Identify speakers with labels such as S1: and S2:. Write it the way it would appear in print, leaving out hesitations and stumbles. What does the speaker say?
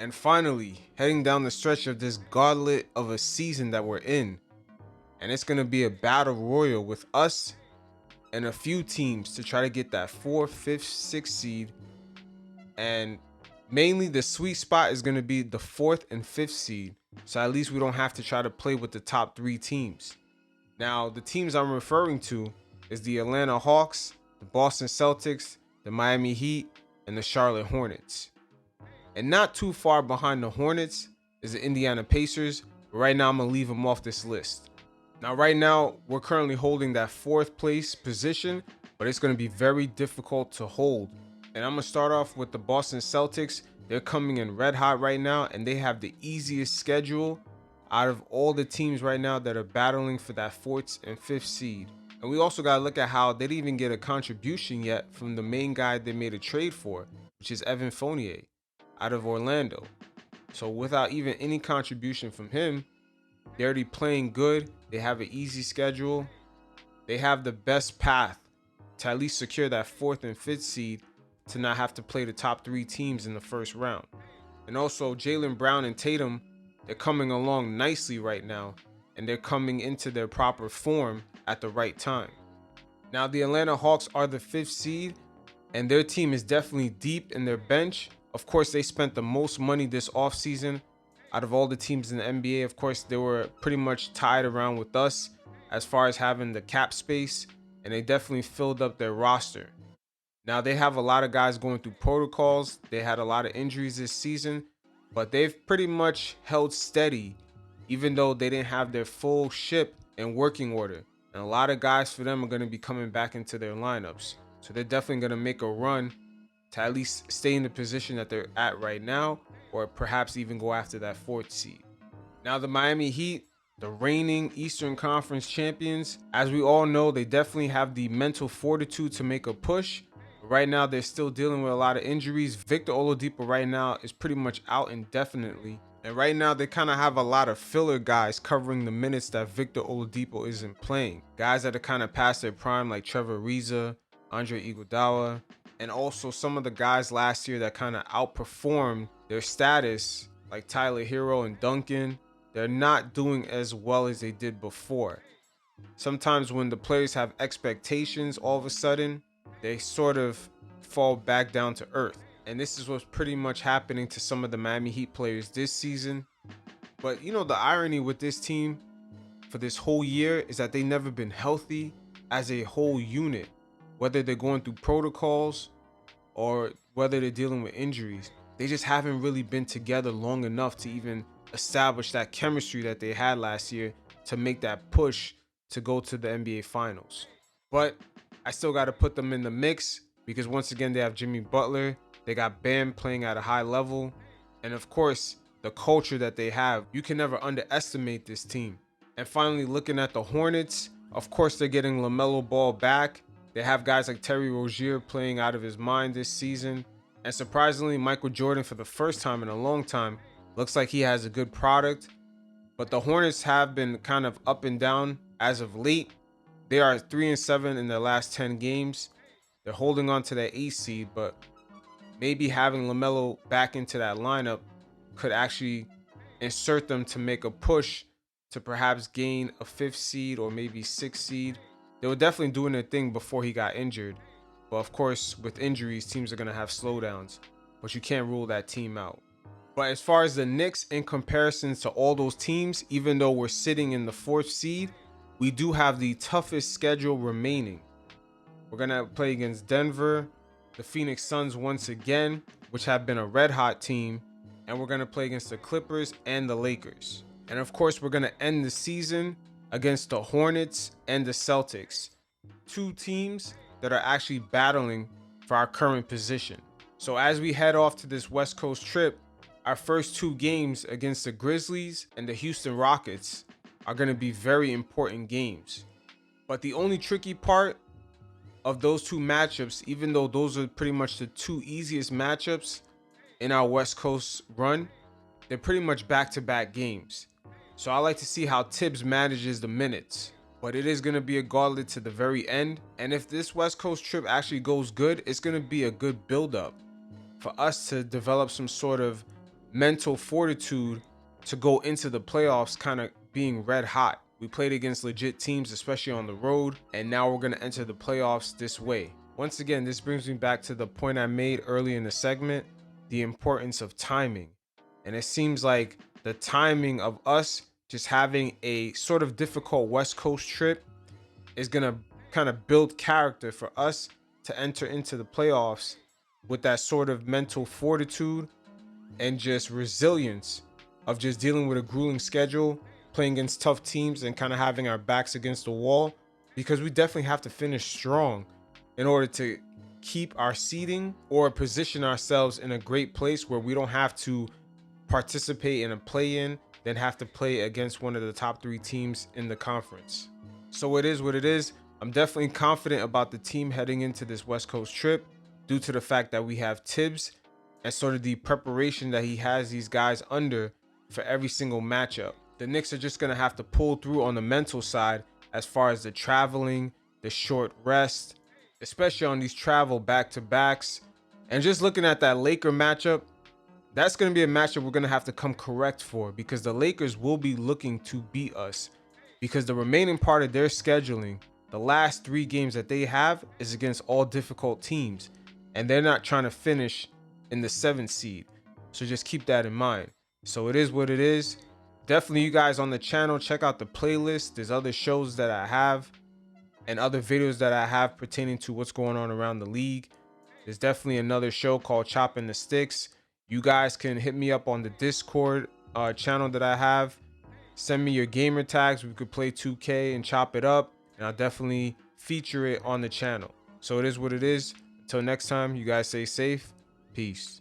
S1: And finally, heading down the stretch of this gauntlet of a season that we're in. And it's going to be a battle royal with us and a few teams to try to get that 4th, 5th, 6th seed. And mainly the sweet spot is going to be the 4th and 5th seed. So at least we don't have to try to play with the top 3 teams. Now, the teams I'm referring to is the Atlanta Hawks, the Boston Celtics, the Miami Heat, and the Charlotte Hornets. And not too far behind the Hornets is the Indiana Pacers. But right now, I'm going to leave them off this list. Now, right now, we're currently holding that 4th place position, but it's going to be very difficult to hold. And I'm going to start off with the Boston Celtics. They're coming in red hot right now, and they have the easiest schedule out of all the teams right now that are battling for that 4th and 5th seed. And we also got to look at how they didn't even get a contribution yet from the main guy they made a trade for, which is Evan Fournier out of Orlando. So without even any contribution from him, they're already playing good. They have an easy schedule. They have the best path to at least secure that 4th and 5th seed to not have to play the top 3 teams in the first round. And also Jaylen Brown and Tatum, they're coming along nicely right now, and they're coming into their proper form at the right time. Now the Atlanta Hawks are the 5th seed, and their team is definitely deep in their bench. Of course, they spent the most money this offseason out of all the teams in the NBA. Of course, they were pretty much tied around with us as far as having the cap space, and they definitely filled up their roster. Now, they have a lot of guys going through protocols. They had a lot of injuries this season, but they've pretty much held steady, even though they didn't have their full ship in working order. And a lot of guys for them are going to be coming back into their lineups. So they're definitely going to make a run to at least stay in the position that they're at right now, or perhaps even go after that 4th seed. Now the Miami Heat, the reigning Eastern Conference champions, as we all know, they definitely have the mental fortitude to make a push. Right now, they're still dealing with a lot of injuries. Victor Oladipo right now is pretty much out indefinitely. And right now, they kind of have a lot of filler guys covering the minutes that Victor Oladipo isn't playing. Guys that are kind of past their prime, like Trevor Ariza, Andre Iguodala, and also some of the guys last year that kind of outperformed their status, like Tyler Hero and Duncan. They're not doing as well as they did before. Sometimes when the players have expectations, all of a sudden, they sort of fall back down to earth. And this is what's pretty much happening to some of the Miami Heat players this season. But you know, the irony with this team for this whole year is that they've never been healthy as a whole unit. Whether they're going through protocols or whether they're dealing with injuries, they just haven't really been together long enough to even establish that chemistry that they had last year to make that push to go to the NBA Finals. But I still got to put them in the mix because once again, they have Jimmy Butler. They got Bam playing at a high level. And of course, the culture that they have, you can never underestimate this team. And finally, looking at the Hornets, of course, they're getting LaMelo Ball back. They have guys like Terry Rozier playing out of his mind this season. And surprisingly, Michael Jordan, for the first time in a long time, looks like he has a good product. But the Hornets have been kind of up and down as of late. They are 3-7 in their last 10 games. They're holding on to that 8th seed, but maybe having LaMelo back into that lineup could actually insert them to make a push to perhaps gain a 5th seed or maybe 6th seed. They were definitely doing their thing before he got injured. But of course, with injuries, teams are going to have slowdowns. But you can't rule that team out. But as far as the Knicks, in comparison to all those teams, even though we're sitting in the 4th seed, we do have the toughest schedule remaining. We're going to play against Denver, the Phoenix Suns once again, which have been a red hot team. And we're going to play against the Clippers and the Lakers. And of course, we're going to end the season against the Hornets and the Celtics, 2 teams that are actually battling for our current position. So as we head off to this West Coast trip, our first 2 games against the Grizzlies and the Houston Rockets are going to be very important games. But the only tricky part of those 2 matchups, even though those are pretty much the 2 easiest matchups in our West Coast run, they're pretty much back-to-back games. So I like to see how Tibbs manages the minutes. But it is going to be a gauntlet to the very end. And if this West Coast trip actually goes good, it's going to be a good build-up for us to develop some sort of mental fortitude to go into the playoffs kind of being red hot. We played against legit teams, especially on the road, and now we're going to enter the playoffs this way. Once again, this brings me back to the point I made early in the segment, the importance of timing. And it seems like the timing of us just having a sort of difficult West Coast trip is going to kind of build character for us to enter into the playoffs with that sort of mental fortitude and just resilience of just dealing with a grueling schedule, playing against tough teams, and kind of having our backs against the wall, because we definitely have to finish strong in order to keep our seeding or position ourselves in a great place where we don't have to participate in a play-in, then have to play against one of the top 3 teams in the conference. So it is what it is. I'm definitely confident about the team heading into this West Coast trip due to the fact that we have Tibbs and sort of the preparation that he has these guys under for every single matchup. The Knicks are just going to have to pull through on the mental side as far as the traveling, the short rest, especially on these travel back-to-backs. And just looking at that Laker matchup, that's going to be a matchup we're going to have to come correct for, because the Lakers will be looking to beat us, because the remaining part of their scheduling, the last 3 games that they have, is against all difficult teams, and they're not trying to finish in the 7th seed. So just keep that in mind. So it is what it is. Definitely, you guys on the channel, check out the playlist. There's other shows that I have and other videos that I have pertaining to what's going on around the league. There's definitely another show called Chopping the Sticks. You guys can hit me up on the Discord channel that I have. Send me your gamer tags. We could play 2K and chop it up, and I'll definitely feature it on the channel. So it is what it is. Until next time, you guys stay safe. Peace.